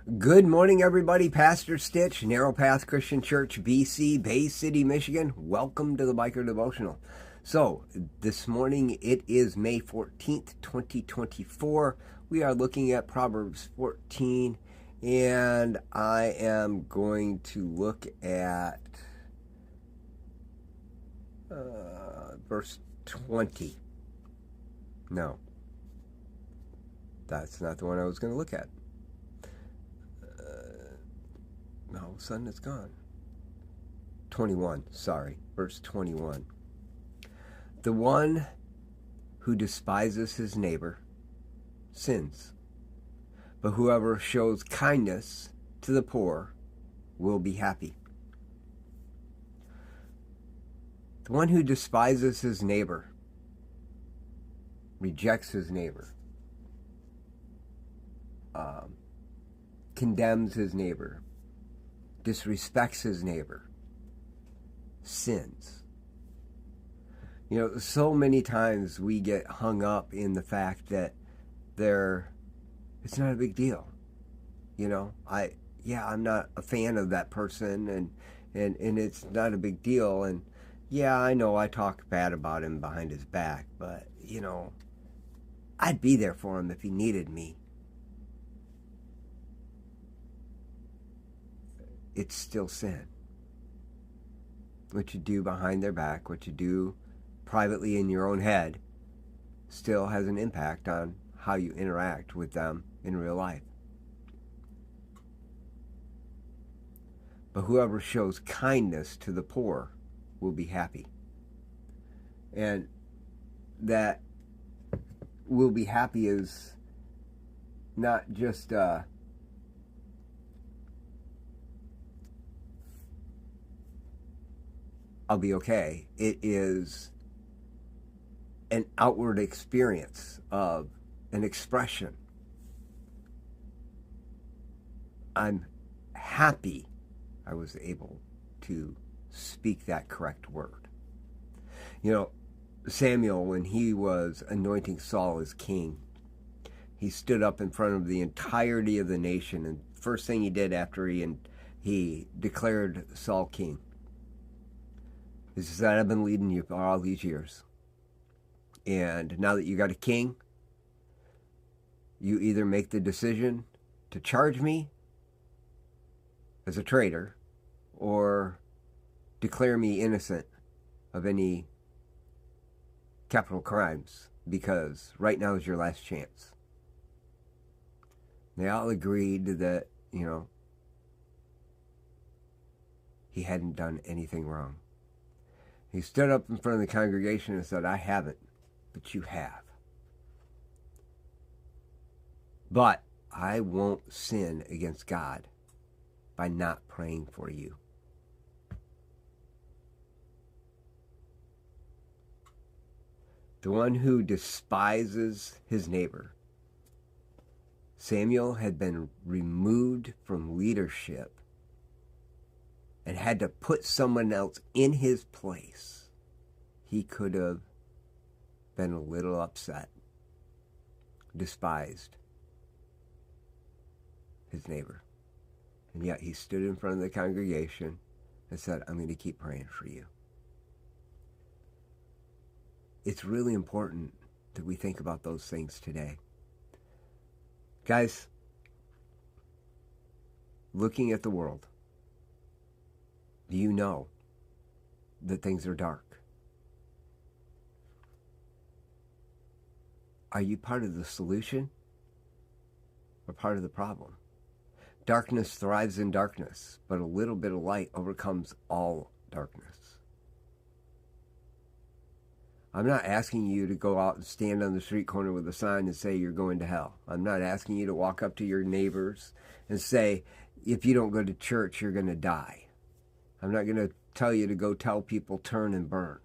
Good morning, everybody. Pastor Stitch, Narrow Path Christian Church, BC, Bay City, Michigan. Welcome to the Biker Devotional. So, this morning it is May 14th, 2024. We are looking at Proverbs 14, and I am going to look at verse 20. No, that's not the one I was going to look at. All of a sudden it's gone. 21, verse 21. The one who despises his neighbor sins, but whoever shows kindness to the poor will be happy. The one who despises his neighbor, rejects his neighbor, condemns his neighbor, disrespects his neighbor, sins. You know, so many times we get hung up in the fact that it's not a big deal. You know, I'm not a fan of that person, and it's not a big deal. And yeah, I know I talk bad about him behind his back, but you know, I'd be there for him if he needed me. It's still sin. What you do behind their back, what you do privately in your own head, still has an impact on how you interact with them in real life. But whoever shows kindness to the poor will be happy. And that will be happy is not just I'll be okay. It is an outward experience of an expression. I'm happy I was able to speak that correct word. You know, Samuel, when he was anointing Saul as king, he stood up in front of the entirety of the nation, and the first thing he did after he declared Saul king, he said, I've been leading you for all these years. And now that you got a king, you either make the decision to charge me as a traitor or declare me innocent of any capital crimes, because right now is your last chance. They all agreed that, you know, he hadn't done anything wrong. He stood up in front of the congregation and said, I haven't, but you have. But I won't sin against God by not praying for you. The one who despises his neighbor. Samuel had been removed from leadership and had to put someone else in his place. He could have been a little upset, despised his neighbor. And yet he stood in front of the congregation and said, I'm going to keep praying for you. It's really important that we think about those things today. Guys, looking at the world, do you know that things are dark? Are you part of the solution or part of the problem? Darkness thrives in darkness, but a little bit of light overcomes all darkness. I'm not asking you to go out and stand on the street corner with a sign and say you're going to hell. I'm not asking you to walk up to your neighbors and say, if you don't go to church, you're going to die. I'm not going to tell you to go tell people turn and burn.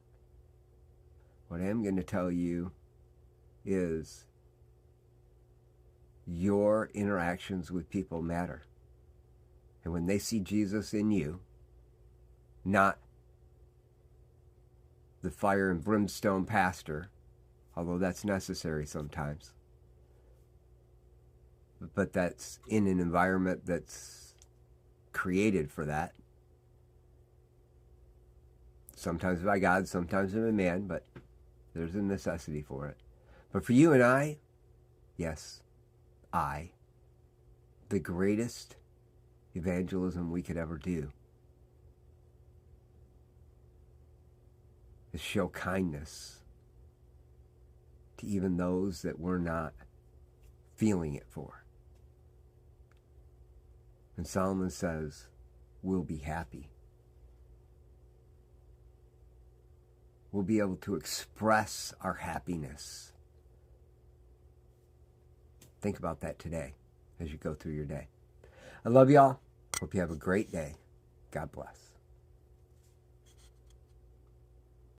What I am going to tell you is your interactions with people matter. And when they see Jesus in you, not the fire and brimstone pastor, although that's necessary sometimes, but that's in an environment that's created for that. Sometimes by God, sometimes by man, but there's a necessity for it. But for you and I, yes, the greatest evangelism we could ever do is show kindness to even those that we're not feeling it for. And Solomon says, we'll be happy. We'll be able to express our happiness. Think about that today as you go through your day. I love y'all. Hope you have a great day. God bless.